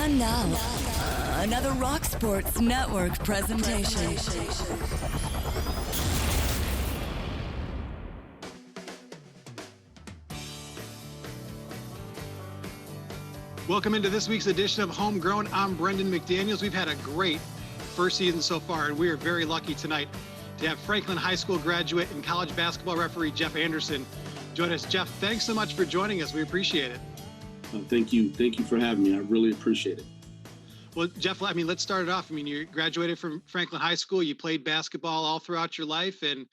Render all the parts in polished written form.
And now, another Rock Sports Network presentation. Welcome into this week's edition of Homegrown. I'm Brendan McDaniels. We've had a great first season so far, and we are very lucky tonight to have Franklin High School graduate and college basketball referee Jeff Anderson join us. Jeff, thanks so much for joining us. We appreciate it. Thank you. Thank you for having me. I really appreciate it. Well, Jeff, let's start it off. You graduated from Franklin High School. You played basketball all throughout your life, and a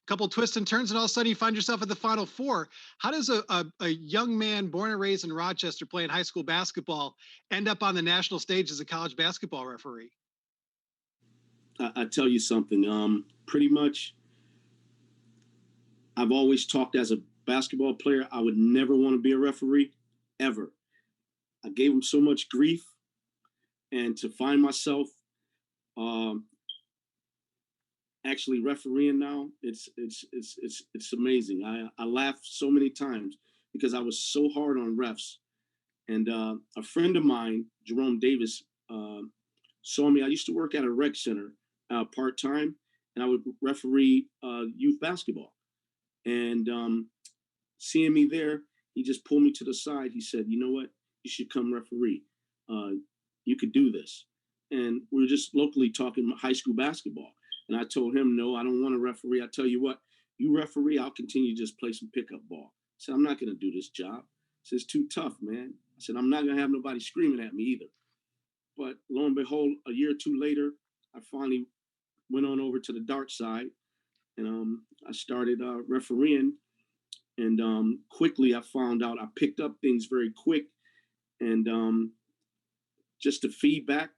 couple twists and turns, and all of a sudden you find yourself at the Final Four. How does a young man born and raised in Rochester playing high school basketball end up on the national stage as a college basketball referee? I tell you something. Pretty much, I've always talked as a basketball player. I would never want to be a referee, ever. I gave him so much grief, and to find myself actually refereeing now, it's amazing. I laughed so many times because I was so hard on refs. And a friend of mine, Jerome Davis, saw me. I used to work at a rec center part-time, and I would referee youth basketball. And seeing me there, he just pulled me to the side. He said, "You know what? You should come referee. You could do this." And we were just locally talking high school basketball. And I told him, "No, I don't want to referee. I tell you what, you referee, I'll continue to just play some pickup ball." I said, "I'm not going to do this job." I said, "It's too tough, man." I said, "I'm not going to have nobody screaming at me either." But lo and behold, a year or two later, I finally went on over to the dark side, and I started refereeing. And quickly I found out I picked up things very quick, and just the feedback,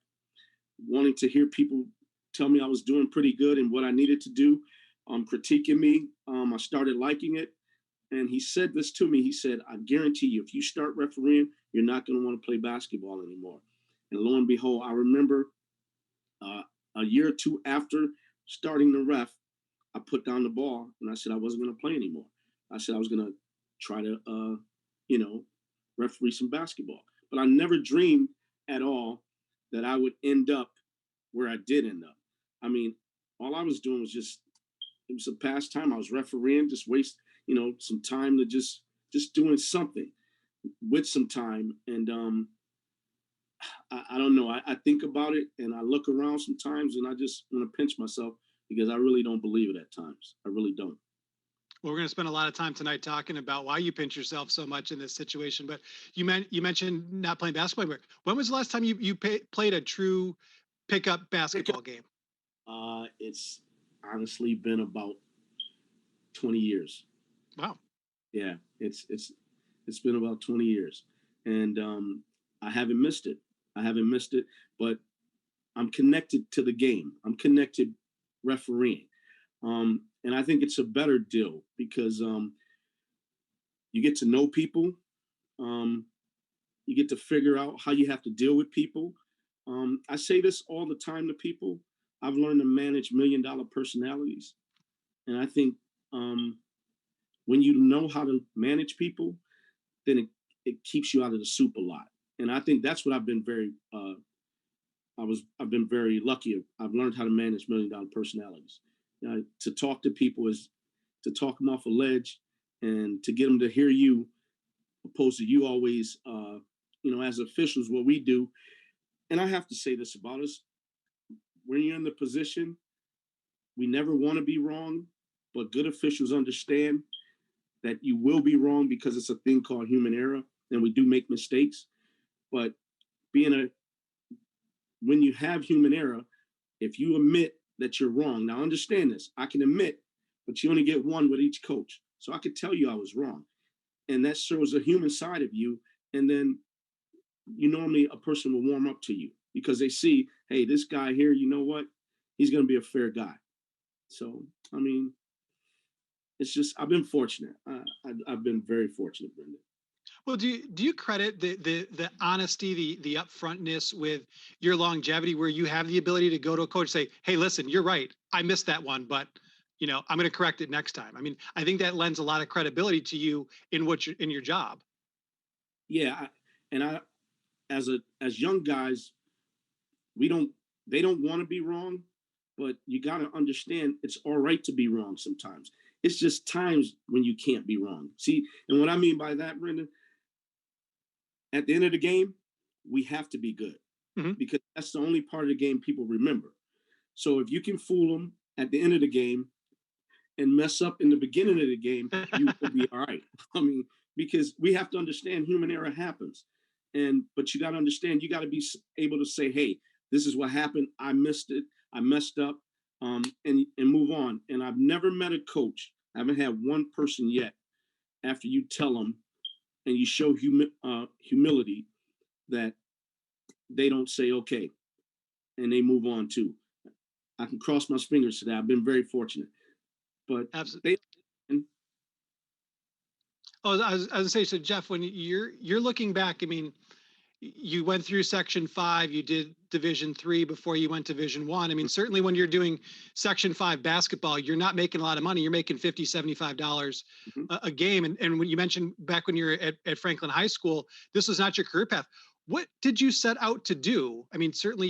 wanting to hear people tell me I was doing pretty good and what I needed to do, critiquing me. I started liking it. And he said this to me. He said, "I guarantee you, if you start refereeing, you're not going to want to play basketball anymore." And lo and behold, I remember a year or two after starting the ref, I put down the ball and I said I wasn't going to play anymore. I said I was going to try to, referee some basketball. But I never dreamed at all that I would end up where I did end up. I mean, all I was doing was it was a pastime. I was refereeing, just waste, some time to just doing something with some time. And I don't know. I think about it and I look around sometimes and I just want to pinch myself because I really don't believe it at times. I really don't. Well, we're going to spend a lot of time tonight talking about why you pinch yourself so much in this situation. But you mentioned not playing basketball. When was the last time you played a true pickup basketball game? It's honestly been about 20 years. Wow. Yeah, it's been about 20 years, and I haven't missed it. But I'm connected to the game. I'm connected refereeing. And I think it's a better deal because you get to know people. You get to figure out how you have to deal with people. I say this all the time to people. I've learned to manage $1 million personalities. And I think when you know how to manage people, then it keeps you out of the soup a lot. And I think that's what I've been I've been very lucky. I've learned how to manage $1 million personalities. To talk to people is to talk them off a ledge and to get them to hear you, opposed to you always, as officials, what we do. And I have to say this about us. When you're in the position, we never want to be wrong, but good officials understand that you will be wrong because it's a thing called human error, and we do make mistakes. But when you have human error, if you admit that you're wrong, now understand this, I can admit, but you only get one with each coach. So I could tell you I was wrong. And that shows a human side of you. And then normally a person will warm up to you because they see, hey, this guy here, you know what? He's going to be a fair guy. So, it's just, I've been fortunate. I've been very fortunate, Brendan. Well, do you credit the honesty, the upfrontness with your longevity, where you have the ability to go to a coach and say, "Hey, listen, you're right. I missed that one, but I'm going to correct it next time." I mean, I think that lends a lot of credibility to you in your job. Yeah, as young guys, they don't want to be wrong, but you got to understand it's all right to be wrong sometimes. It's just times when you can't be wrong. See, and what I mean by that, Brendan, at the end of the game, we have to be good because that's the only part of the game people remember. So if you can fool them at the end of the game and mess up in the beginning of the game, you will be all right. I mean, because we have to understand human error happens. But you got to understand, you got to be able to say, hey, this is what happened. I missed it. I messed up, and move on. And I've never met a coach. I haven't had one person yet after you tell them and you show humility that they don't say, okay, and they move on too. I can cross my fingers today. I've been very fortunate. But absolutely. I was gonna say, so Jeff, when you're looking back, I mean, you went through Section 5, you did Division 3 before you went to Division 1. I mean, certainly when you're doing Section 5 basketball, you're not making a lot of money. You're making $50, $75 a game. And when you mentioned back when you were at Franklin High School, this was not your career path. What did you set out to do? I mean, certainly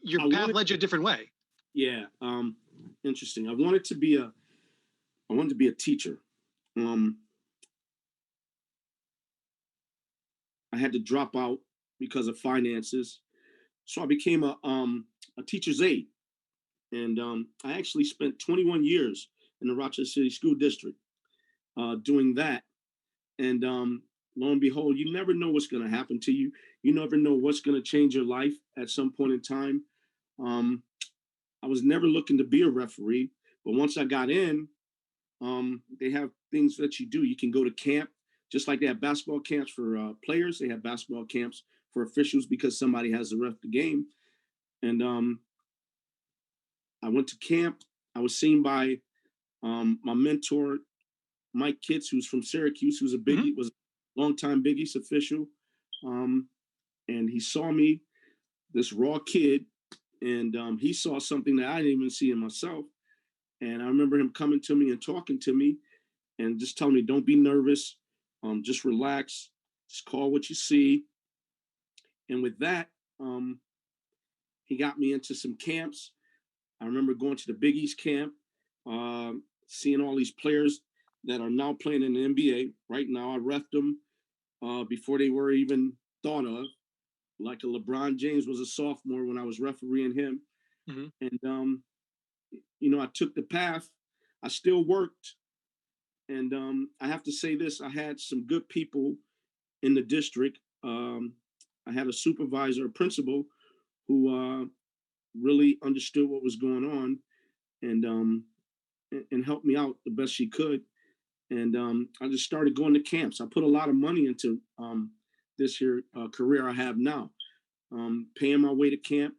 your path led you a different way. Yeah, interesting. I wanted to be a teacher. I had to drop out because of finances, so I became a teacher's aide, and I actually spent 21 years in the Rochester City School District doing that. And lo and behold, you never know what's going to happen to you. You never know what's going to change your life at some point in time. I was never looking to be a referee, but once I got in, they have things that you do. You can go to camp, just like they have basketball camps for players. They have basketball camps for officials because somebody has to ref the game. And I went to camp. I was seen by my mentor, Mike Kitts, who's from Syracuse, who's a Biggie, was a longtime Big East official. And he saw me, this raw kid, and he saw something that I didn't even see in myself. And I remember him coming to me and talking to me and just telling me, don't be nervous, just relax, just call what you see. And with that, he got me into some camps. I remember going to the Big East camp, seeing all these players that are now playing in the NBA. Right now, I refed them before they were even thought of. Like a LeBron James was a sophomore when I was refereeing him. And, I took the path. I still worked. And I have to say this, I had some good people in the district. I had a supervisor, a principal, who really understood what was going on and helped me out the best she could. And I just started going to camps. I put a lot of money into this here career I have now, paying my way to camp,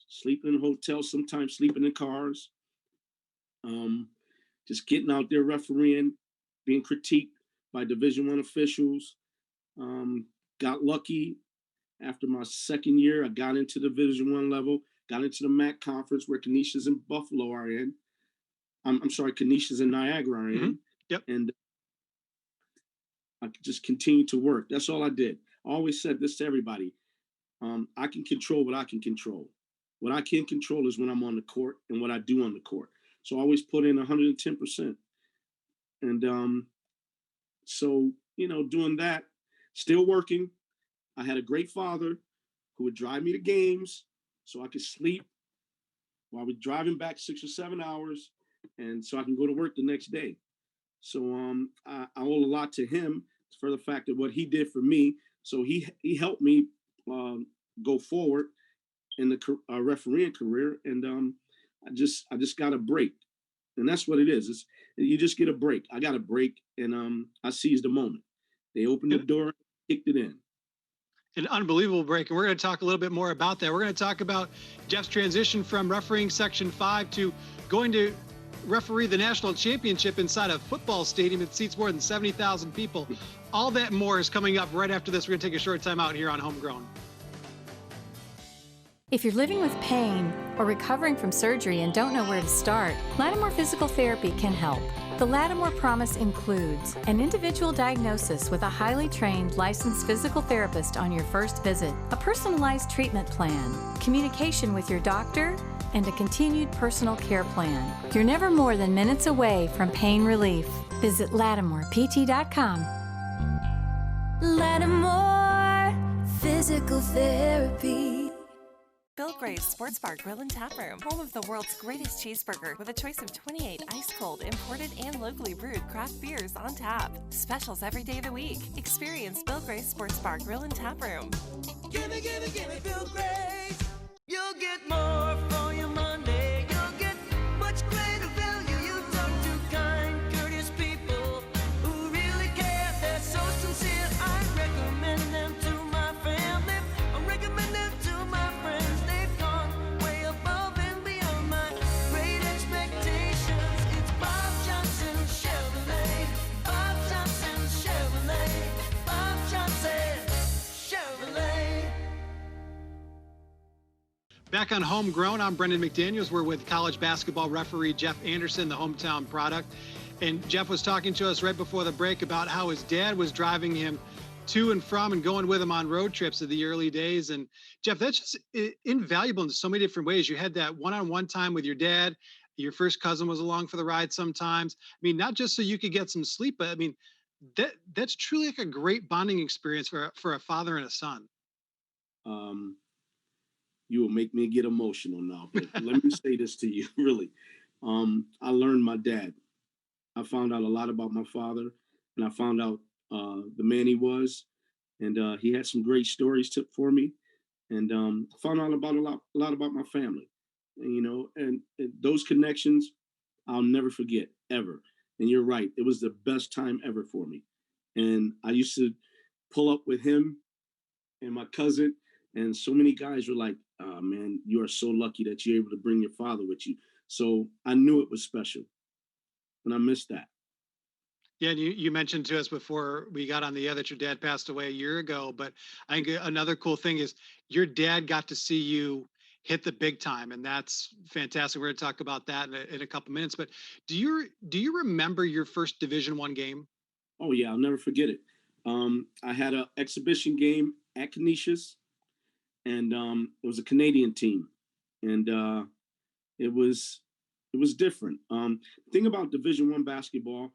sleeping in hotels, sometimes sleeping in cars, just getting out there refereeing, being critiqued by Division I officials. Got lucky. After my second year, I got into the Division I level, got into the MAC conference where Canisius and Buffalo are in. I'm sorry, Canisius and Niagara are in. Yep. And I just continued to work. That's all I did. I always said this to everybody. I can control what I can control. What I can control is when I'm on the court and what I do on the court. So I always put in 110%. And so, doing that, still working. I had a great father who would drive me to games so I could sleep while we're driving back 6 or 7 hours, and so I can go to work the next day. So I owe a lot to him for the fact of what he did for me. So he helped me go forward in the refereeing career, and I just got a break, and that's what it is. You just get a break. I got a break, and I seized the moment. They opened the door, kicked it in. An unbelievable break. And we're going to talk a little bit more about that. We're going to talk about Jeff's transition from refereeing Section 5 to going to referee the national championship inside a football stadium that seats more than 70,000 people. All that and more is coming up right after this. We're going to take a short time out here on Homegrown. If you're living with pain or recovering from surgery and don't know where to start, Lattimore Physical Therapy can help. The Lattimore Promise includes an individual diagnosis with a highly trained licensed physical therapist on your first visit, a personalized treatment plan, communication with your doctor, and a continued personal care plan. You're never more than minutes away from pain relief. Visit LattimorePT.com. Lattimore Physical Therapy. Bill Gray's Sports Bar Grill and Tap Room, home of the world's greatest cheeseburger with a choice of 28 ice-cold, imported and locally brewed craft beers on tap. Specials every day of the week. Experience Bill Gray's Sports Bar Grill and Tap Room. Gimme Bill Gray's. You'll get more for your money. You'll get much greater value. You talk to kind, courteous people who really care. They're so sincere. I recommend them to my family. I recommend them to my friends. They've gone way above and beyond my great expectations. It's Bob Johnson Chevrolet. Bob Johnson Chevrolet. Bob Johnson Chevrolet. Back on Homegrown, I'm Brendan McDaniels. We're with college basketball referee Jeff Anderson, the hometown product. And Jeff was talking to us right before the break about how his dad was driving him to and from and going with him on road trips in the early days. And Jeff, that's just invaluable in so many different ways. You had that one-on-one time with your dad. Your first cousin was along for the ride sometimes. I mean, not just so you could get some sleep, but I mean, that's truly like a great bonding experience for a father and a son. You will make me get emotional now, but let me say this to you, really. I learned my dad. I found out a lot about my father, and I found out the man he was, and he had some great stories for me, and found out about a lot about my family, and those connections I'll never forget, ever. And you're right, it was the best time ever for me. And I used to pull up with him and my cousin, and so many guys were like, "Oh, man, you are so lucky that you're able to bring your father with you." So I knew it was special, and I missed that. Yeah, and you mentioned to us before we got on the air that your dad passed away a year ago. But I think another cool thing is your dad got to see you hit the big time, and that's fantastic. We're going to talk about that in a couple minutes. But do you remember your first Division I game? Oh yeah, I'll never forget it. I had an exhibition game at Canisius, and it was a Canadian team, and it was different. Thing about Division I basketball,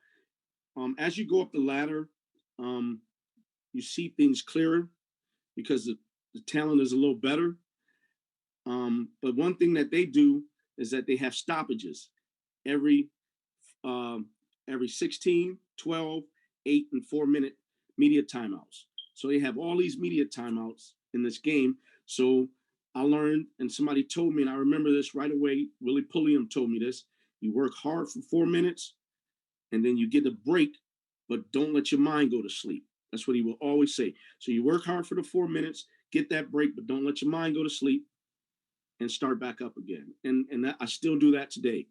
as you go up the ladder, you see things clearer because the talent is a little better. But one thing that they do is that they have stoppages every every 16, 12, 8, and 4 minute media timeouts. So they have all these media timeouts in this game. So I learned, and somebody told me, and I remember this right away. Willie Pulliam told me this. You work hard for 4 minutes, and then you get a break, but don't let your mind go to sleep. That's what he will always say. So you work hard for the 4 minutes, get that break, but don't let your mind go to sleep, and start back up again. And that, I still do that today.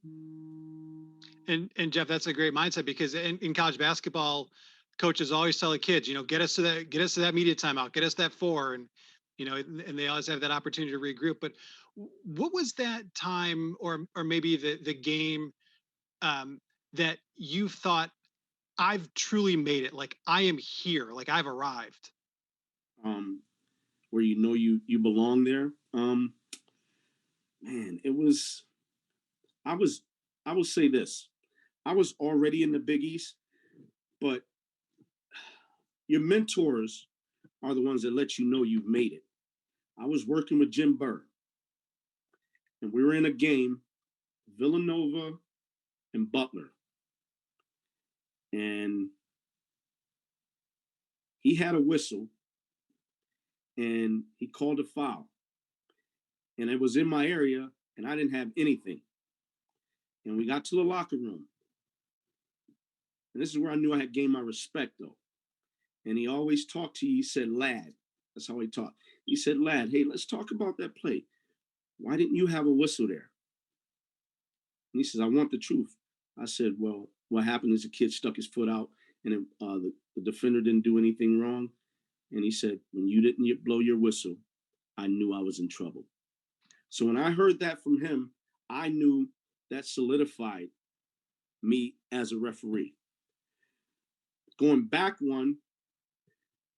And Jeff, that's a great mindset because in college basketball, coaches always tell the kids, get us to that media timeout, get us that 4, and and they always have that opportunity to regroup. But what was that time, or maybe the game that you thought, I've truly made it, like I am here, like I've arrived? Where you belong there. Man, it was. I will say this. I was already in the Big East, but your mentors are the ones that let you know you've made it. I was working with Jim Burr, and we were in a game, Villanova and Butler. And he had a whistle, and he called a foul. And it was in my area, and I didn't have anything. And we got to the locker room. And this is where I knew I had gained my respect, though. And he always talked to you. He said, "Lad." That's how he talked. He said, "Lad, hey, let's talk about that play. Why didn't you have a whistle there?" And he says, "I want the truth." I said, "Well, what happened is the kid stuck his foot out, and the defender didn't do anything wrong." And he said, "When you didn't blow your whistle, I knew I was in trouble." So when I heard that from him, I knew that solidified me as a referee. Going back one,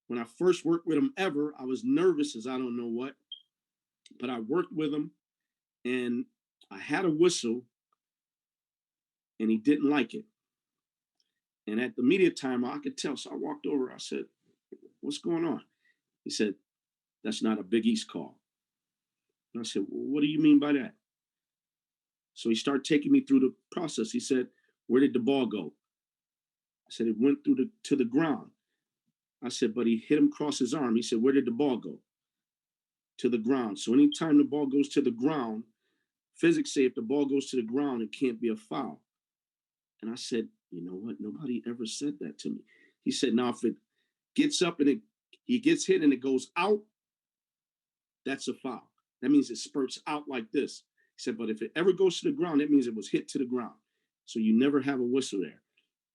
when I first worked with him ever, I was nervous as I don't know what, but I worked with him and I had a whistle and he didn't like it. And at the media time, I could tell. So I walked over. I said, "What's going on?" He said, "That's not a Big East call." And I said, "Well, what do you mean by that?" So he started taking me through the process. He said, "Where did the ball go?" I said, "It went to the ground." I said, "But he hit him across his arm." He said, "Where did the ball go?" To the ground. So anytime the ball goes to the ground, physics say if the ball goes to the ground, it can't be a foul. And I said, "You know what? Nobody ever said that to me." He said, "Now if it gets up and he gets hit and it goes out, that's a foul. That means it spurts out like this." He said, "But if it ever goes to the ground, that means it was hit to the ground. So you never have a whistle there."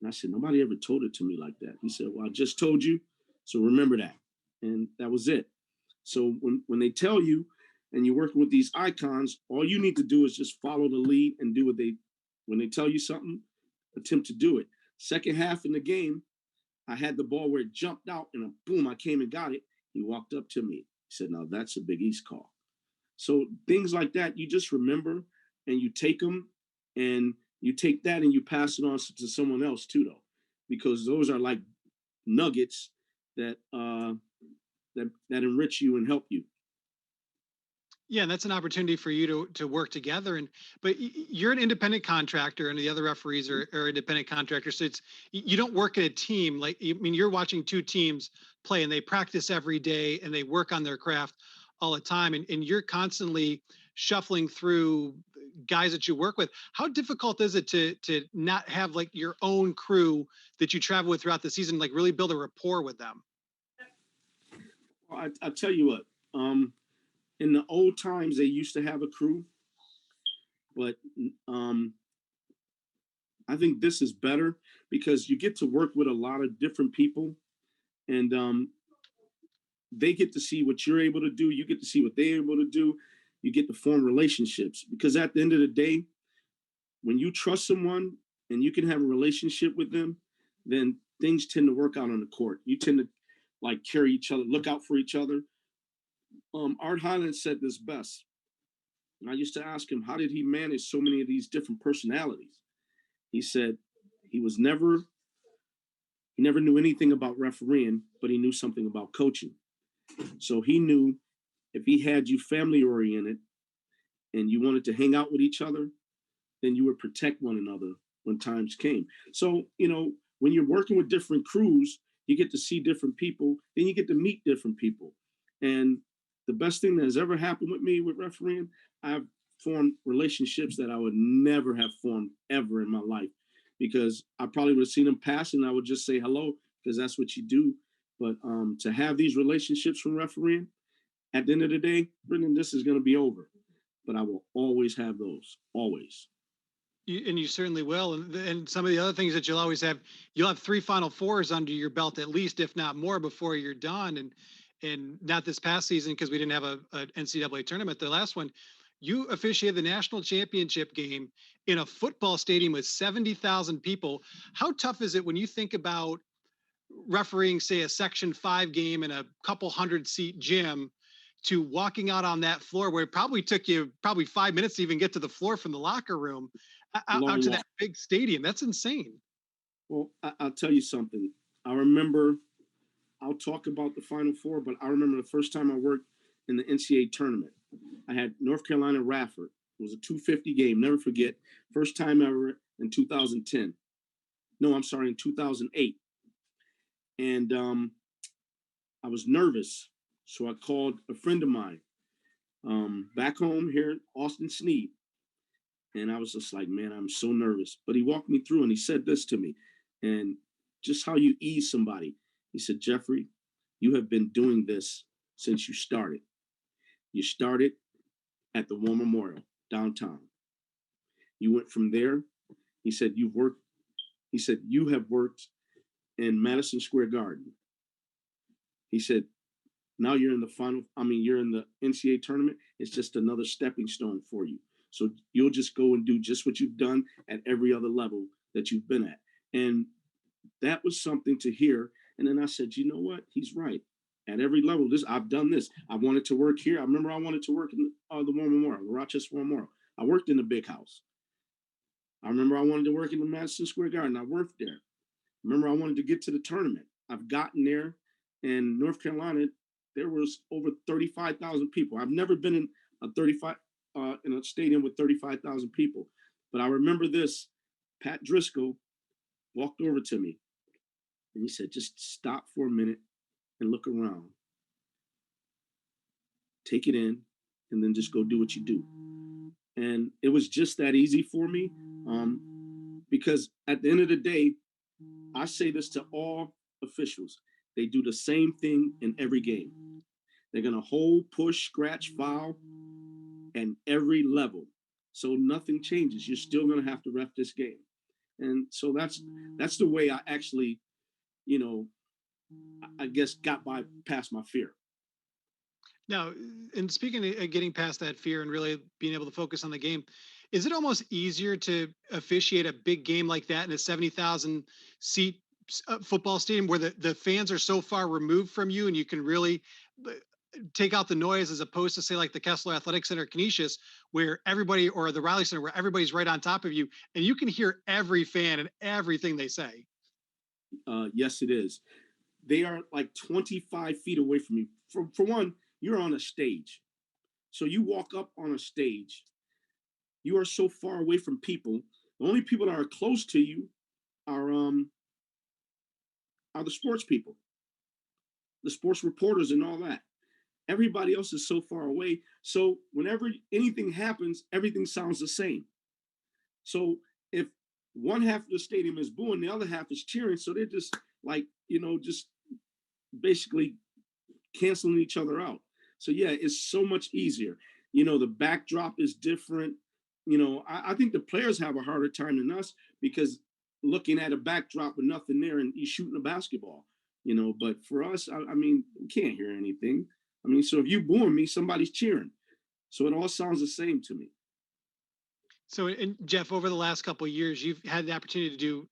And I said, "Nobody ever told it to me like that." He said, "Well, I just told you. So remember that." And that was it. So when they tell you and you're working with these icons, all you need to do is just follow the lead and do when they tell you something, attempt to do it. Second half in the game, I had the ball where it jumped out and boom, I came and got it. He walked up to me. He said, "Now that's a Big East call." So things like that, you just remember and you take them and you take that and you pass it on to someone else too, though, because those are like nuggets that that enrich you and help you. Yeah, and that's an opportunity for you to work together. But you're an independent contractor, and the other referees are independent contractors. So you don't work in a team. Like, I mean, you're watching two teams play, and they practice every day, and they work on their craft all the time. And you're constantly shuffling through guys that you work with. How difficult is it to not have like your own crew that you travel with throughout the season, like really build a rapport with them? Well, I tell you what. In the old times, they used to have a crew, but I think this is better because you get to work with a lot of different people, and they get to see what you're able to do. You get to see what they're able to do. You get to form relationships because at the end of the day, when you trust someone and you can have a relationship with them, then things tend to work out on the court. You tend to like carry each other, look out for each other. Art Highland said this best. And I used to ask him, how did he manage so many of these different personalities? He said he never knew anything about refereeing, but he knew something about coaching. So he knew if he had you family oriented and you wanted to hang out with each other, then you would protect one another when times came. So, when you're working with different crews, you get to see different people, then you get to meet different people. And the best thing that has ever happened with me with refereeing, I've formed relationships that I would never have formed ever in my life because I probably would have seen them pass and I would just say hello because that's what you do. But to have these relationships from refereeing, at the end of the day, Brendan, this is going to be over. But I will always have those, always. And you certainly will. And some of the other things that you'll have three Final Fours under your belt at least, if not more, before you're done. And not this past season because we didn't have a NCAA tournament. The last one, you officiated the national championship game in a football stadium with 70,000 people. How tough is it when you think about refereeing, say, a Section 5 game in a couple hundred seat gym to walking out on that floor where it probably took you 5 minutes to even get to the floor from the locker room out to that big stadium? That's insane. Well, I'll tell you something. I remember, I'll talk about the Final Four, but I remember the first time I worked in the NCAA tournament. I had North Carolina Radford. It was a 250 game, never forget. First time ever in 2010. No, I'm sorry, in 2008. And I was nervous, so I called a friend of mine back home here, Austin Sneed. And I was just like, man, I'm so nervous. But he walked me through and he said this to me. And just how you ease somebody. He said, "Jeffrey, you have been doing this since you started. You started at the War Memorial downtown. You went from there." He said, you have worked in Madison Square Garden. He said, Now you're in the final. I mean, you're in the NCAA tournament. It's just another stepping stone for you. So you'll just go and do just what you've done at every other level that you've been at. And that was something to hear. And then I said, you know what? He's right. At every level, I've done this. I wanted to work here. I remember I wanted to work in the War Memorial, the Rochester War Memorial. I worked in the big house. I remember I wanted to work in the Madison Square Garden. I worked there. Remember I wanted to get to the tournament. I've gotten there. In North Carolina, there was over 35,000 people. I've never been in a stadium with 35,000 people. But I remember this. Pat Driscoll walked over to me and he said, just stop for a minute and look around. Take it in and then just go do what you do. And it was just that easy for me, because at the end of the day, I say this to all officials. They do the same thing in every game. They're going to hold, push, scratch, foul, and every level. So nothing changes. You're still going to have to ref this game. And so that's the way I actually, I guess got past my fear. Now, and speaking of getting past that fear and really being able to focus on the game, is it almost easier to officiate a big game like that in a 70,000 seat football stadium where the fans are so far removed from you and you can really take out the noise, as opposed to say like the Kessler Athletic Center, Canisius, where everybody, or the Riley Center, where everybody's right on top of you and you can hear every fan and everything they say? Yes, it is. They are like 25 feet away from you. For one, you're on a stage. So you walk up on a stage, you are so far away from people. The only people that are close to you are the sports people, the sports reporters and all that. Everybody else is so far away. So whenever anything happens, everything sounds the same. So if one half of the stadium is booing, the other half is cheering. So they're just like, just basically canceling each other out. So yeah, it's so much easier. The backdrop is different. I think the players have a harder time than us because looking at a backdrop with nothing there and you shooting a basketball, but for us, I mean, we can't hear anything. I mean, so if you booing me, somebody's cheering. So it all sounds the same to me. So, and Jeff, over the last couple of years, you've had the opportunity to do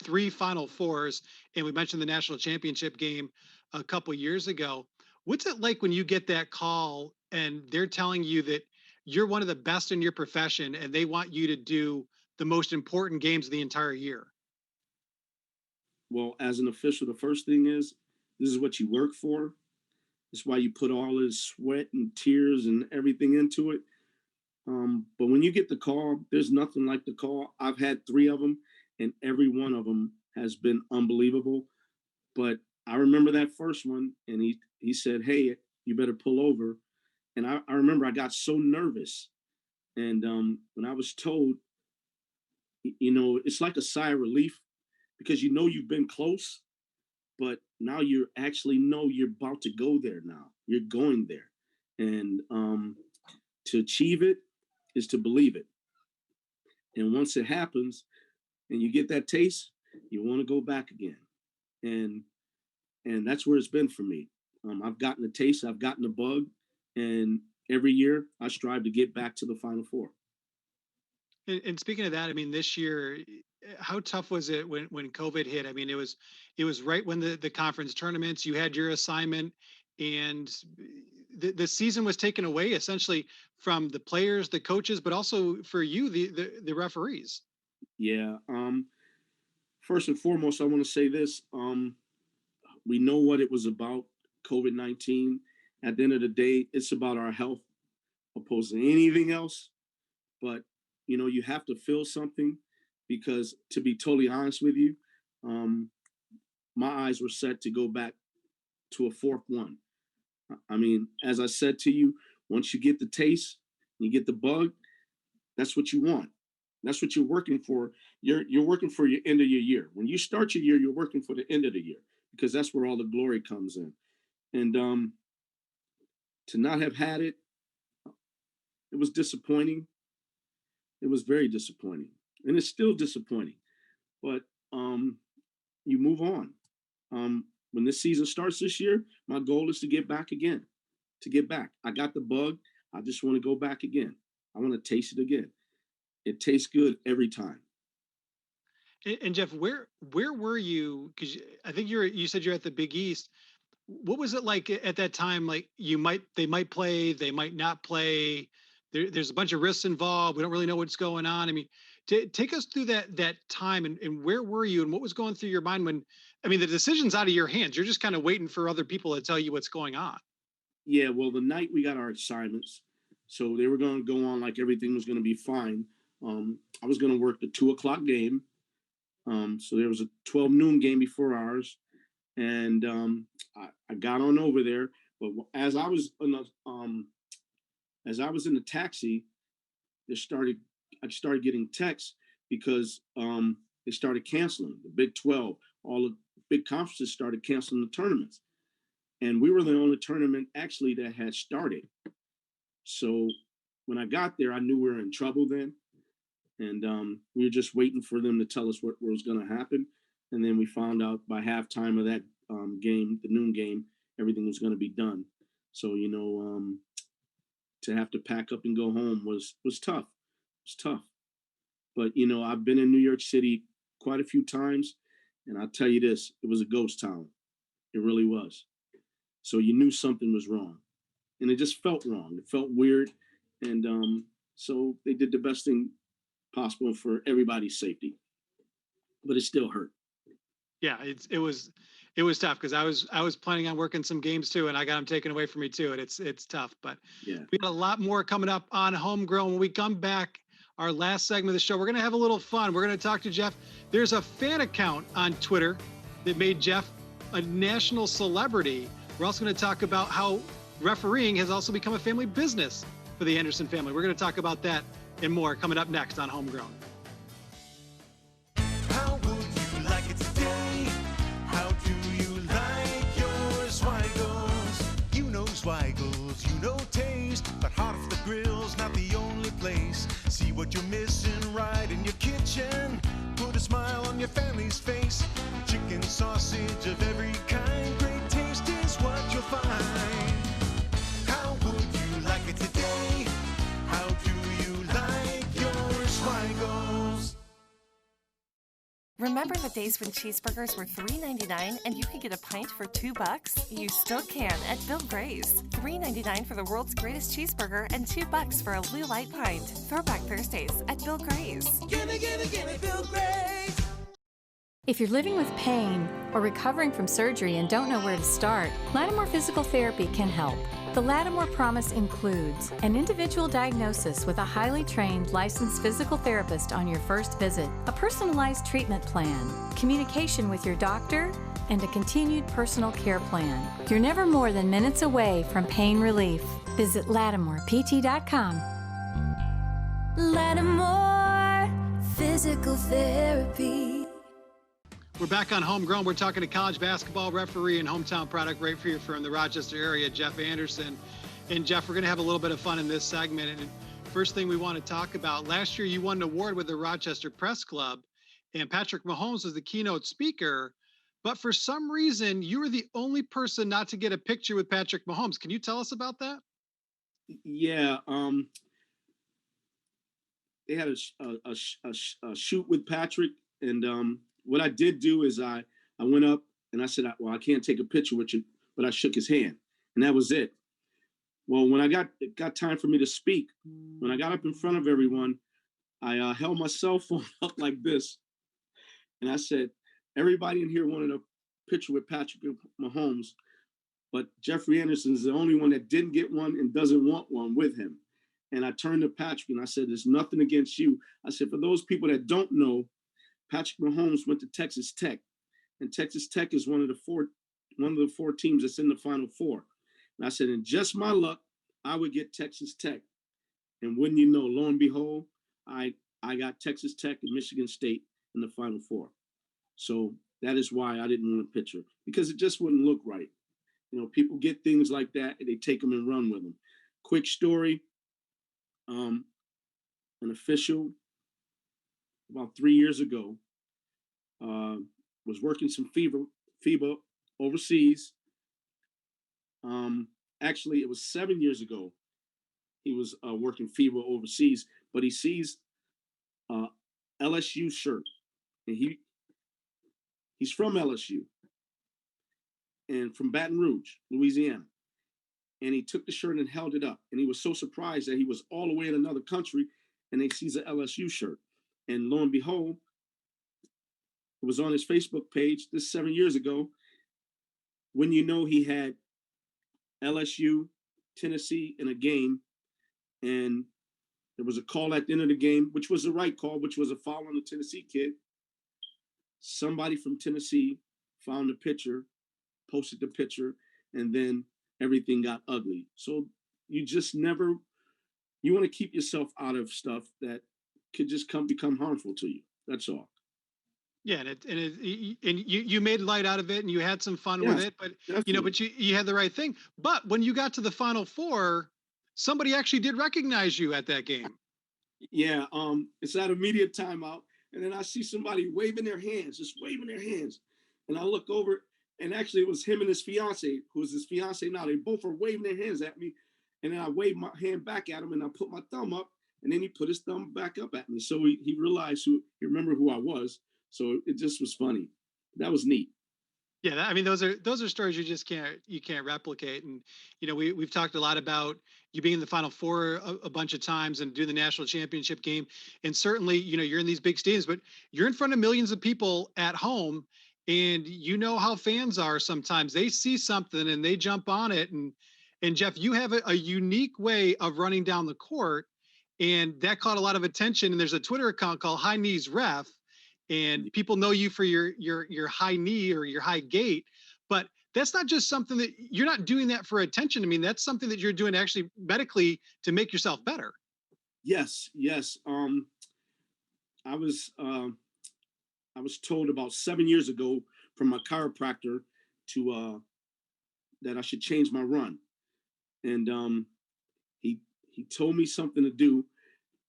3 Final Fours, and we mentioned the national championship game a couple of years ago. What's it like when you get that call and they're telling you that you're one of the best in your profession and they want you to do the most important games of the entire year? Well, as an official, the first thing is this is what you work for. It's why you put all this sweat and tears and everything into it. But when you get the call, there's nothing like the call. I've had 3 of them, and every one of them has been unbelievable. But I remember that first one, and he said, "Hey, you better pull over." And I remember I got so nervous. And when I was told, it's like a sigh of relief because you've been close, but now you actually know you're about to go there now. You're going there. And to achieve it is to believe it. And once it happens and you get that taste, you want to go back again. And that's where it's been for me. I've gotten a taste, I've gotten a bug, and every year I strive to get back to the Final Four. And speaking of that, I mean, this year, how tough was it when COVID hit? I mean, it was right when the conference tournaments, you had your assignment, and the season was taken away essentially from the players, the coaches, but also for you, the referees. Yeah. First and foremost, I want to say this. We know what it was about, COVID-19. At the end of the day, it's about our health opposed to anything else. But, you have to feel something because, to be totally honest with you, my eyes were set to go back to a 4th one. I mean, as I said to you, once you get the taste, you get the bug, that's what you want. That's what you're working for. You're working for your end of your year. When you start your year, you're working for the end of the year because that's where all the glory comes in. And to not have had it, it was disappointing. It was very disappointing, and it's still disappointing. But you move on. when this season starts this year, my goal is to get back again, to get back. I got the bug. I just want to go back again. I want to taste it again. It tastes good every time. And Jeff, where were you? Because I think you said you're at the Big East. What was it like at that time? Like they might play, they might not play. There's a bunch of risks involved. We don't really know what's going on. I mean, take us through that time and where were you and what was going through your mind when, I mean, the decision's out of your hands. You're just kind of waiting for other people to tell you what's going on. Yeah, well, the night we got our assignments, so they were going to go on like everything was going to be fine. I was going to work the 2:00 game. So there was a 12 noon game before ours, and I got on over there. But as I was in the taxi, I started getting texts because they started canceling the Big 12. All the big conferences started canceling the tournaments, and we were the only tournament actually that had started. So when I got there, I knew we were in trouble then. And we were just waiting for them to tell us what was going to happen. And then we found out by halftime of that game, the noon game, everything was going to be done. So, to have to pack up and go home was tough. It was tough. But, I've been in New York City quite a few times. And I'll tell you this, it was a ghost town. It really was. So you knew something was wrong. And it just felt wrong. It felt weird. And so they did the best thing possible for everybody's safety, but it still hurt. Yeah, it was tough because I was planning on working some games too, and I got them taken away from me too, and it's tough. But Yeah, we got a lot more coming up on Homegrown. When we come back, our last segment of the show, we're gonna have a little fun. We're gonna talk to Jeff. There's a fan account on Twitter that made Jeff a national celebrity. We're also gonna talk about how refereeing has also become a family business for the Anderson family. We're gonna talk about that and more coming up next on Homegrown. How would you like it today? How do you like your Zweigels? You know Zweigels, you know taste, but hot off the grill's not the only place. See what you're missing right in your kitchen. Put a smile on your family's face. Chicken, sausage of every kind, great taste is what you'll find. How would you like it today? How do you like your Zweigels? Remember the days when cheeseburgers were $3.99 and you could get a pint for $2? You still can at Bill Gray's. $3.99 for the world's greatest cheeseburger and $2 for a Blue Light pint. Throwback Thursdays at Bill Gray's. Gimme, gimme, gimme Bill Gray's. If you're living with pain or recovering from surgery and don't know where to start, Lattimore Physical Therapy can help. The Lattimore Promise includes an individual diagnosis with a highly trained licensed physical therapist on your first visit, a personalized treatment plan, communication with your doctor, and a continued personal care plan. You're never more than minutes away from pain relief. Visit LattimorePT.com. Lattimore Physical Therapy. We're back on Homegrown. We're talking to college basketball referee and hometown product right for you from the Rochester area, Jeff Anderson. And Jeff, we're going to have a little bit of fun in this segment. And first thing we want to talk about, last year you won an award with the Rochester Press Club, and Patrick Mahomes was the keynote speaker. But for some reason, you were the only person not to get a picture with Patrick Mahomes. Can you tell us about that? Yeah. They had a shoot with Patrick, and what I did do is I went up and I said, well, I can't take a picture with you, but I shook his hand, and that was it. Well, when it got time for me to speak, when I got up in front of everyone, I held my cell phone up like this, and I said, everybody in here wanted a picture with Patrick Mahomes, but Jeffrey Anderson is the only one that didn't get one and doesn't want one with him. And I turned to Patrick and I said, there's nothing against you. I said, for those people that don't know, Patrick Mahomes went to Texas Tech, and Texas Tech is one of the four teams that's in the Final Four. And I said, in just my luck, I would get Texas Tech. And wouldn't you know, lo and behold, I got Texas Tech and Michigan State in the Final Four. So that is why I didn't want a picture, because it just wouldn't look right. People get things like that and they take them and run with them. Quick story. An official about 3 years ago was working some FIBA overseas. Actually, it was 7 years ago. He was working FIBA overseas, but he sees a LSU shirt, and he's from LSU and from Baton Rouge, Louisiana. And he took the shirt and held it up, and he was so surprised that he was all the way in another country, and he sees an LSU shirt, and lo and behold, it was on his Facebook page. This 7 years ago. When you know, he had LSU, Tennessee in a game, and there was a call at the end of the game, which was the right call, which was a foul on the Tennessee kid. Somebody from Tennessee found the picture, posted the picture, and then everything got ugly. So you just never, you want to keep yourself out of stuff that could just become harmful to you. That's all. Yeah, and you made light out of it, and you had some fun with it, but definitely. but you had the right thing. But when you got to the Final Four, somebody actually did recognize you at that game. Yeah, it's at a media timeout, and then I see somebody waving their hands, just waving their hands, and I look over, and actually it was him and his fiance, who is his fiance now. They both are waving their hands at me, and then I waved my hand back at him, and I put my thumb up, and then he put his thumb back up at me. So he realized he remembered who I was. So it just was funny. That was neat. Yeah, I mean, those are stories you just can't replicate. And we've talked a lot about you being in the Final Four a bunch of times and doing the national championship game, and certainly you're in these big stadiums, but you're in front of millions of people at home, and you know how fans are. Sometimes they see something and they jump on it. And Jeff, you have a unique way of running down the court, and that caught a lot of attention. And there's a Twitter account called High Knees Ref, and people know you for your high knee or your high gait, but that's not just something that you're not doing that for attention. I mean, that's something that you're doing actually medically to make yourself better. Yes. I was told about 7 years ago from my chiropractor to that I should change my run, and he told me something to do,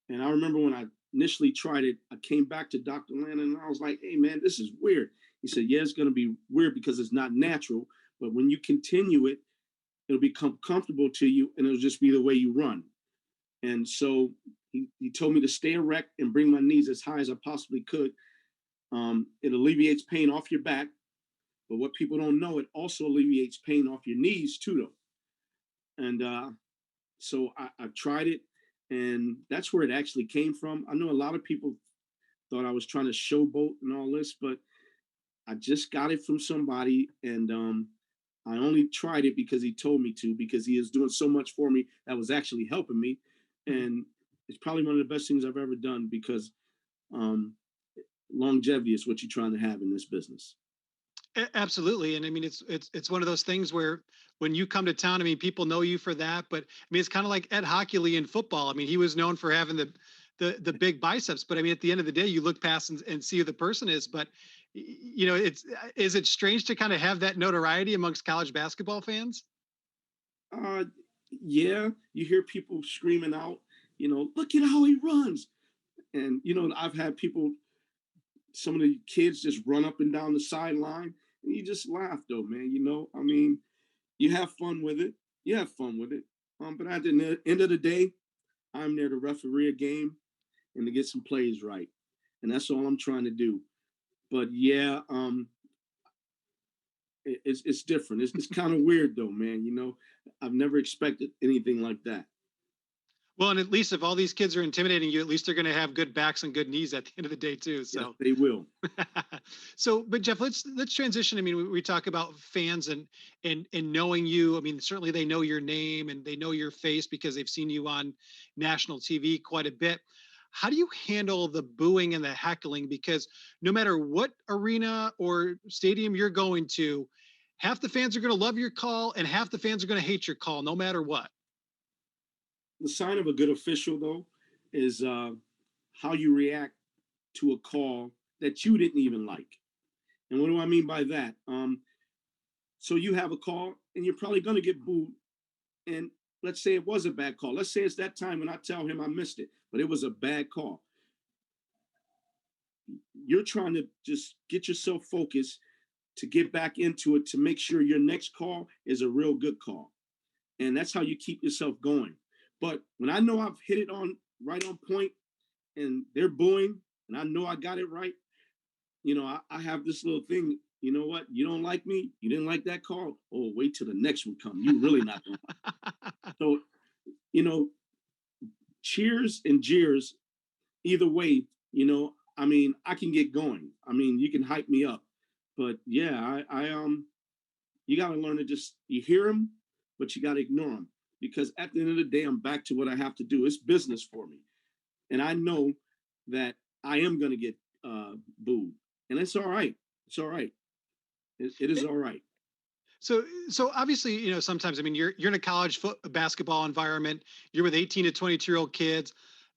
and I remember when I initially tried it, I came back to Dr. Landon and I was like, hey man, this is weird. He said, yeah, it's going to be weird because it's not natural, but when you continue it, it'll become comfortable to you and it'll just be the way you run. And so he told me to stay erect and bring my knees as high as I possibly could. It alleviates pain off your back, but what people don't know, it also alleviates pain off your knees too, though. And so I tried it, and that's where it actually came from. I know a lot of people thought I was trying to showboat and all this, but I just got it from somebody, and I only tried it because he told me to, because he is doing so much for me that was actually helping me. And it's probably one of the best things I've ever done, because longevity is what you're trying to have in this business. Absolutely. And I mean, it's one of those things where when you come to town, I mean, people know you for that, but I mean, it's kind of like Ed Hockley in football. I mean, he was known for having the big biceps, but I mean, at the end of the day, you look past and see who the person is. But is it strange to kind of have that notoriety amongst college basketball fans? Yeah, you hear people screaming out, look at how he runs. And, I've had some of the kids just run up and down the sideline, and you just laugh though, man. I mean, you have fun with it. But at the end of the day, I'm there to referee a game and to get some plays right. And that's all I'm trying to do. But yeah, it's different. It's kind of weird though, man. I've never expected anything like that. Well, and at least if all these kids are intimidating you, at least they're going to have good backs and good knees at the end of the day too. So yes, they will. So, but Jeff, let's transition. I mean, we talk about fans and knowing you. I mean, certainly they know your name and they know your face because they've seen you on national TV quite a bit. How do you handle the booing and the heckling? Because no matter what arena or stadium you're going to, half the fans are going to love your call and half the fans are going to hate your call, no matter what. The sign of a good official, though, is how you react to a call that you didn't even like. And what do I mean by that? So you have a call and you're probably going to get booed. And let's say it was a bad call. Let's say it's that time when I tell him I missed it, but it was a bad call. You're trying to just get yourself focused to get back into it, to make sure your next call is a real good call. And that's how you keep yourself going. But when I know I've hit it on right on point and they're booing and I know I got it right, I have this little thing. You know what? You don't like me? You didn't like that call? Oh, wait till the next one comes. You really not going to. So, cheers and jeers, either way, I can get going. I mean, you can hype me up. But yeah, you got to learn to you hear them, but you got to ignore them, because at the end of the day, I'm back to what I have to do. It's business for me. And I know that I am going to get booed, and it's all right. It's all right. It is all right. So obviously, sometimes, I mean, you're in a college basketball environment. You're with 18 to 22-year-old kids.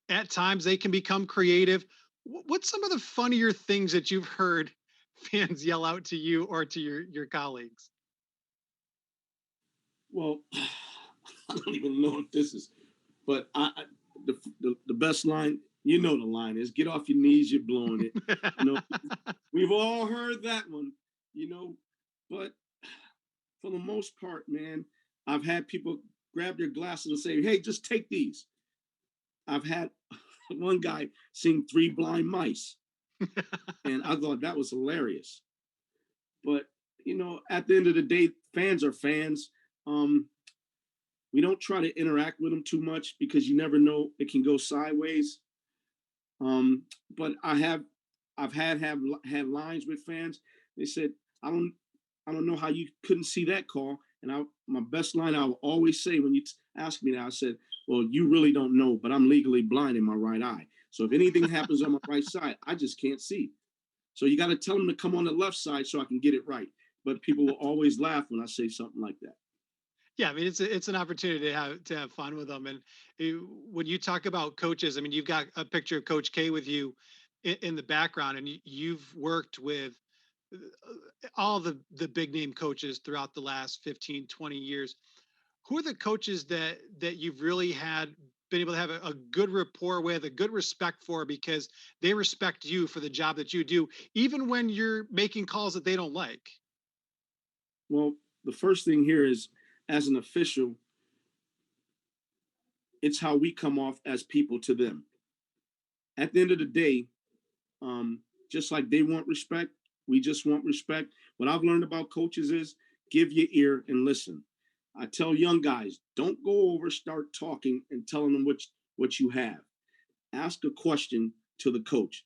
At times, they can become creative. What's some of the funnier things that you've heard fans yell out to you or to your colleagues? Well, I don't even know what this is, but the best line, the line is, "Get off your knees, you're blowing it." We've all heard that one, but for the most part, man, I've had people grab their glasses and say, "Hey, just take these." I've had one guy sing Three Blind Mice, and I thought that was hilarious. But, at the end of the day, fans are fans. We don't try to interact with them too much, because you never know, it can go sideways. But I've had lines with fans. They said, I don't know how you couldn't see that call. And my best line I will always say when you ask me that, I said, "Well, you really don't know, but I'm legally blind in my right eye. So if anything happens on my right side, I just can't see. So you got to tell them to come on the left side so I can get it right." But people will always laugh when I say something like that. Yeah, I mean, it's an opportunity to have fun with them. And when you talk about coaches, I mean, you've got a picture of Coach K with you in the background, and you've worked with uh, all the big name coaches throughout the last 15, 20 years. Who are the coaches that you've really been able to have a good rapport with, a good respect for, because they respect you for the job that you do, even when you're making calls that they don't like? Well, the first thing here is, as an official, it's how we come off as people to them. At the end of the day, just like they want respect, we just want respect. What I've learned about coaches is, give your ear and listen. I tell young guys, don't go over, start talking and telling them what you have. Ask a question to the coach.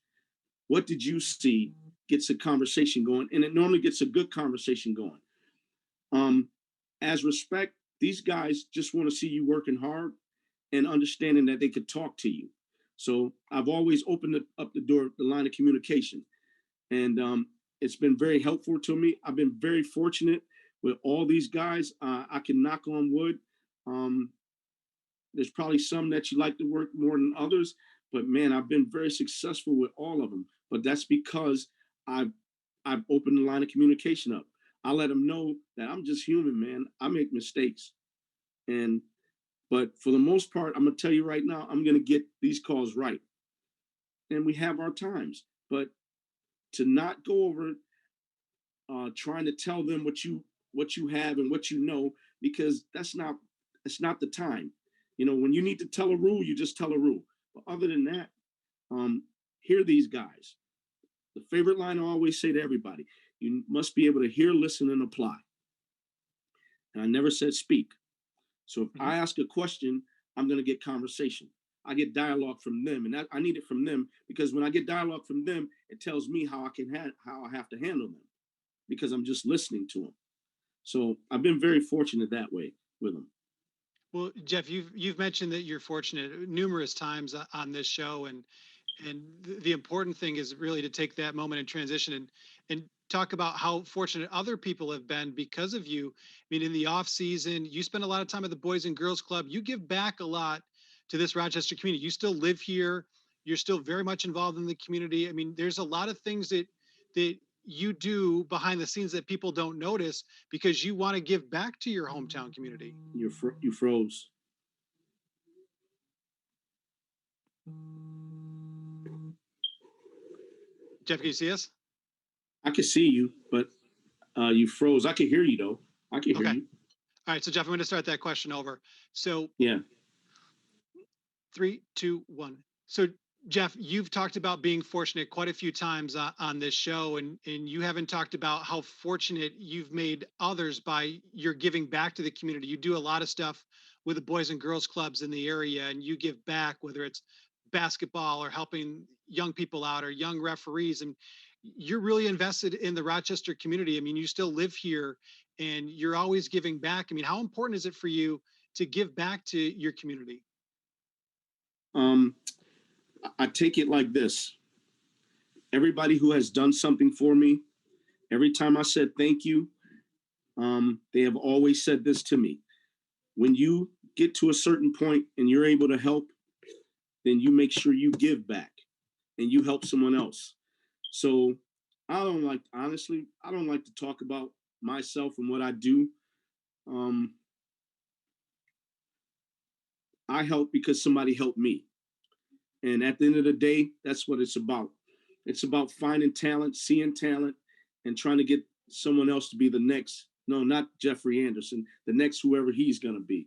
What did you see? Gets a conversation going, and it normally gets a good conversation going. As respect, these guys just want to see you working hard and understanding that they could talk to you. So I've always opened up the door, the line of communication, and it's been very helpful to me. I've been very fortunate with all these guys. I can knock on wood. There's probably some that you like to work more than others, but man, I've been very successful with all of them. But that's because I've opened the line of communication up. I let them know that I'm just human, man. I make mistakes, but for the most part, I'm gonna tell you right now, I'm gonna get these calls right, and we have our times. But to not go over trying to tell them what you have and what you know, because it's not the time. When you need to tell a rule, you just tell a rule. But other than that, hear these guys. The favorite line I always say to everybody: you must be able to hear, listen, and apply. And I never said speak. So if I ask a question, I'm going to get conversation. I get dialogue from them, and I need it from them, because when I get dialogue from them, it tells me how how I have to handle them, because I'm just listening to them. So I've been very fortunate that way with them. Well, Jeff, you've mentioned that you're fortunate numerous times on this show, and the important thing is really to take that moment and transition and talk about how fortunate other people have been because of you. I mean, in the off season, you spend a lot of time at the Boys and Girls Club. You give back a lot to this Rochester community. You still live here. You're still very much involved in the community. I mean, there's a lot of things that you do behind the scenes that people don't notice, because you want to give back to your hometown community. You froze. Jeff, can you see us? I can see you, but You froze. I can hear you though. I can hear Okay. you. All right. So Jeff, I'm going to start that question over. So Yeah. 3, 2, 1. So Jeff, you've talked about being fortunate quite a few times on this show, and you haven't talked about how fortunate you've made others by your giving back to the community. You do a lot of stuff with the Boys and Girls Clubs in the area, and you give back, whether it's basketball or helping young people out or young referees. And you're really invested in the Rochester community. I mean, you still live here and you're always giving back. I mean, how important is it for you to give back to your community? Um, I take it like this. Everybody who has done something for me, every time I said thank you, they have always said this to me. When you get to a certain point and you're able to help, then you make sure you give back and you help someone else. So honestly, I don't like to talk about myself and what I do. Um, I help because somebody helped me. And at the end of the day, that's what it's about. It's about finding talent, seeing talent, and trying to get someone else to be the next. No, not Jeffrey Anderson, the next whoever he's going to be.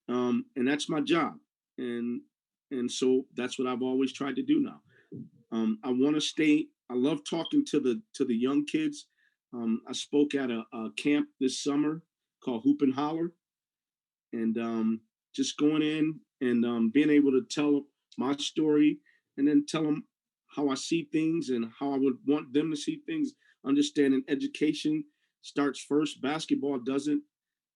And that's my job. And so that's what I've always tried to do now. I want to stay. I love talking to the young kids. I spoke at a camp this summer called Hoop and Holler, and just going in and being able to tell my story and then tell them how I see things and how I would want them to see things. Understanding education starts first. Basketball doesn't.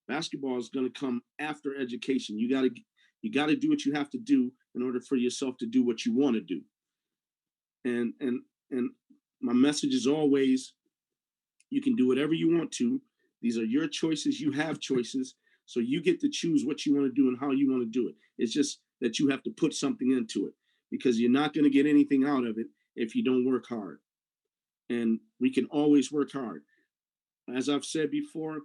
Basketball is going to come after education. You got to do what you have to do in order for yourself to do what you want to do. And my message is always, you can do whatever you want to. These are your choices. You have choices. So you get to choose what you want to do and how you want to do it. It's just that you have to put something into it, because you're not going to get anything out of it if you don't work hard. And we can always work hard. As I've said before,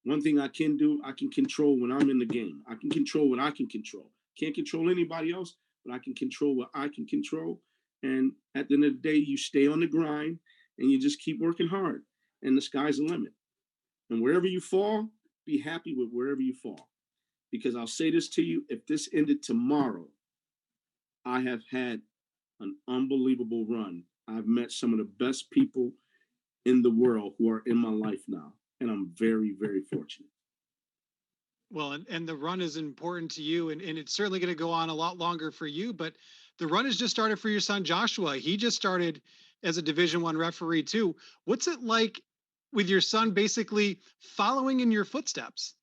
one thing I can do, I can control when I'm in the game. I can control what I can control. Can't control anybody else, but I can control what I can control. And at the end of the day, you stay on the grind and you just keep working hard. And the sky's the limit. And wherever you fall, be happy with wherever you fall. Because I'll say this to you, if this ended tomorrow, I have had an unbelievable run. I've met some of the best people in the world who are in my life now. And I'm very, very fortunate. Well, and the run is important to you, and it's certainly going to go on a lot longer for you. But the run has just started for your son Joshua. He just started as a Division I referee too. What's it like with your son basically following in your footsteps?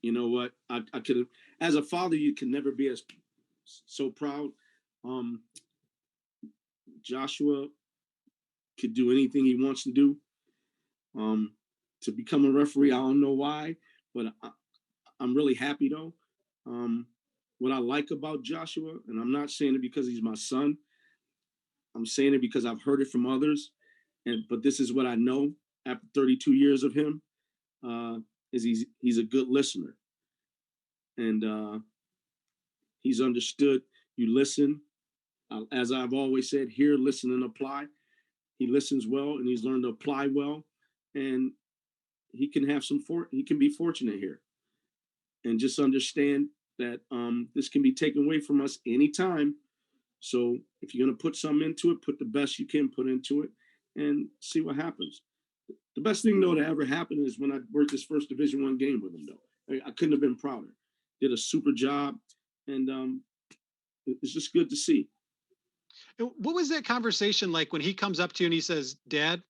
You know what? I could have, as a father, you can never be as so proud. Um, Joshua could do anything he wants to do. To become a referee, I don't know why, but I'm really happy though. What I like about Joshua, and I'm not saying it because he's my son, I'm saying it because I've heard it from others, but this is what I know after 32 years of him, is he's a good listener, and he's understood. You listen, as I've always said, hear, listen, and apply. He listens well, and he's learned to apply well, and he can have he can be fortunate here, and just understand that this can be taken away from us anytime. So if you're going to put something into it, put the best you can put into it and see what happens. The best thing though to ever happen is when I worked this first Division I game with him though. I couldn't have been prouder. Did a super job, and it's just good to see. What was that conversation like when he comes up to you and he says, "Dad,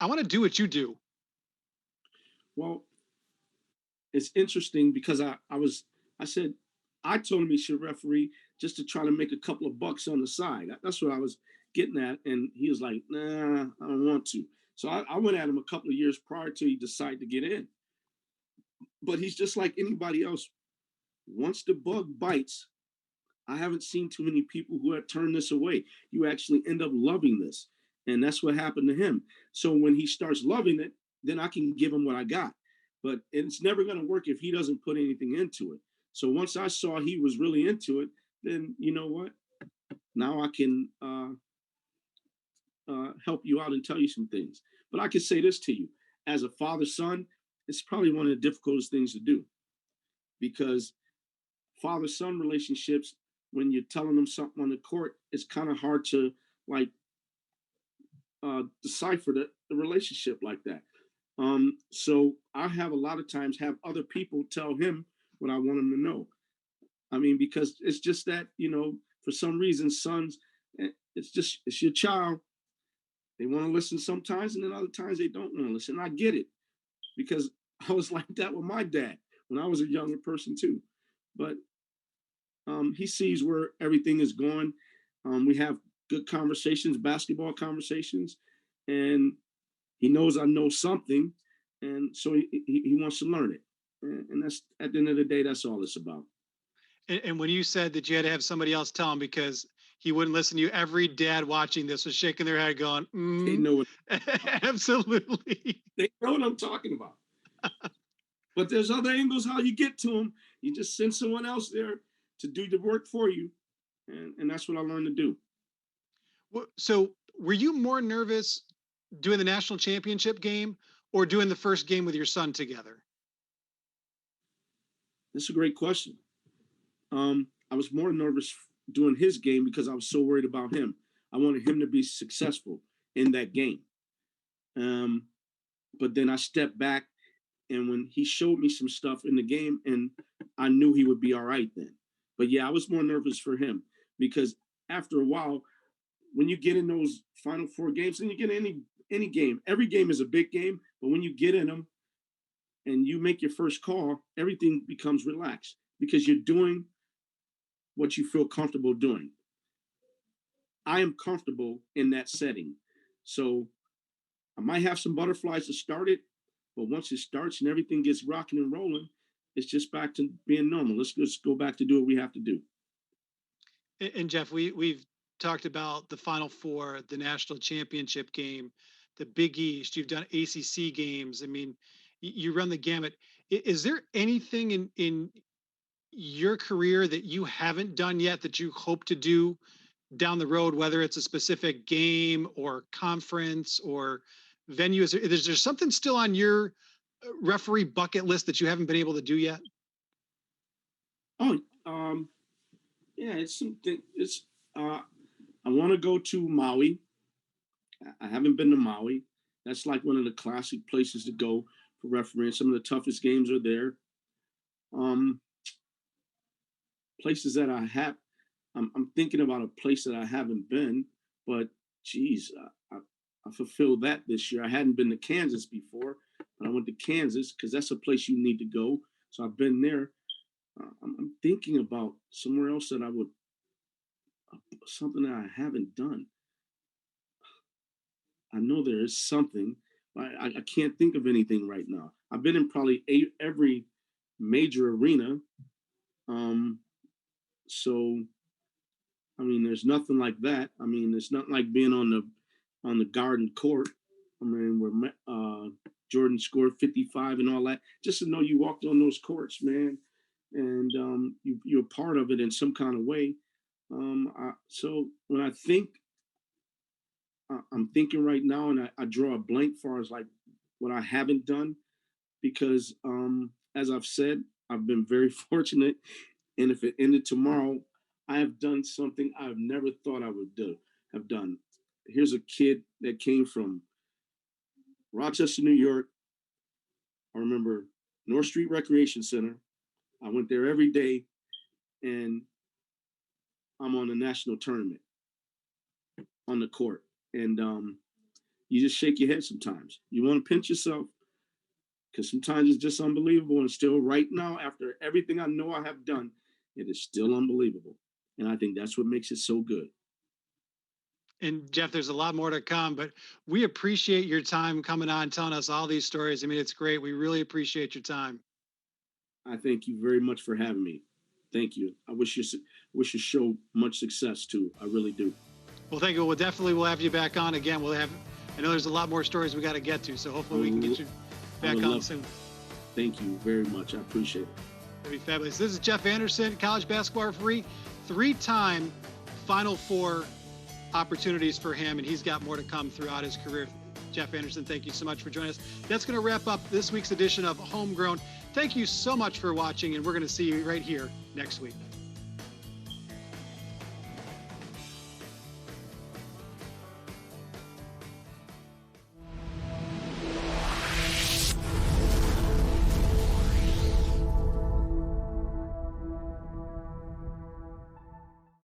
I want to do what you do"? Well, it's interesting because I said, I told him he should referee just to try to make a couple of bucks on the side. That's what I was getting at. And he was like, nah, I don't want to. So I went at him a couple of years prior to he decided to get in. But he's just like anybody else. Once the bug bites, I haven't seen too many people who have turned this away. You actually end up loving this. And that's what happened to him. So when he starts loving it, then I can give him what I got. But it's never going to work if he doesn't put anything into it. So once I saw he was really into it, then you know what? Now I can help you out and tell you some things. But I could say this to you, as a father-son, it's probably one of the difficult things to do, because father-son relationships, when you're telling them something on the court, it's kind of hard to like decipher the relationship like that. So I have a lot of times have other people tell him what I want him to know. I mean, because it's just that, for some reason, sons, it's your child. They want to listen sometimes, and then other times they don't want to listen. I get it, because I was like that with my dad when I was a younger person too. But he sees where everything is going. We have good conversations, basketball conversations, and he knows I know something, and so he wants to learn it. And that's, at the end of the day, that's all it's about. And when you said that you had to have somebody else tell him because he wouldn't listen to you, every dad watching this was shaking their head going, They know what absolutely. they know what I'm talking about. But there's other angles how you get to them. You just send someone else there to do the work for you, and that's what I learned to do. So were you more nervous doing the national championship game or doing the first game with your son together? That's a great question. I was more nervous doing his game because I was so worried about him. I wanted him to be successful in that game. But then I stepped back, and when he showed me some stuff in the game, and I knew he would be all right then. But yeah, I was more nervous for him, because after a while, when you get in those Final Four games, and you get any game, every game is a big game, but when you get in them and you make your first call, everything becomes relaxed because you're doing what you feel comfortable doing. I am comfortable in that setting. So I might have some butterflies to start it, but once it starts and everything gets rocking and rolling, it's just back to being normal. Let's just go back to do what we have to do. And Jeff, we've talked about the Final Four, the national championship game, the Big East. You've done ACC games. I mean, you run the gamut. Is there anything in your career that you haven't done yet that you hope to do down the road, whether it's a specific game or conference or venue? Is there something still on your referee bucket list that you haven't been able to do yet? Oh, yeah, it's something. I want to go to Maui. I haven't been to Maui. That's like one of the classic places to go for refereeing. Some of the toughest games are there. Places that I have, I'm thinking about a place that I haven't been, but geez, I fulfilled that this year. I hadn't been to Kansas before, but I went to Kansas because that's a place you need to go. So I've been there. I'm thinking about somewhere else that I would, something that I haven't done. I know there is something. I can't think of anything right now. I've been in probably every major arena. So, I mean, there's nothing like that. I mean, it's not like being on the Garden Court. I mean, where Jordan scored 55 and all that. Just to know you walked on those courts, man, and you're a part of it in some kind of way. So when I think, I'm thinking right now, and I draw a blank far as like what I haven't done, because as I've said, I've been very fortunate. And if it ended tomorrow, I have done something I've never thought I would have done. Here's a kid that came from Rochester, New York. I remember North Street Recreation Center. I went there every day, and I'm on the national tournament on the court. And you just shake your head sometimes. You want to pinch yourself, because sometimes it's just unbelievable. And still right now, after everything I know I have done, it is still unbelievable. And I think that's what makes it so good. And Jeff, there's a lot more to come, but we appreciate your time coming on, telling us all these stories. I mean, it's great. We really appreciate your time. I thank you very much for having me. Thank you. I wish your show much success too. I really do. Well, thank you. We'll have you back on again. I know there's a lot more stories we got to get to, so hopefully we can get you back on soon. Thank you very much. I appreciate it. That'd be fabulous. This is Jeff Anderson, college basketball referee, 3-time Final Four opportunities for him, and he's got more to come throughout his career. Jeff Anderson, thank you so much for joining us. That's going to wrap up this week's edition of Homegrown. Thank you so much for watching, and we're going to see you right here next week.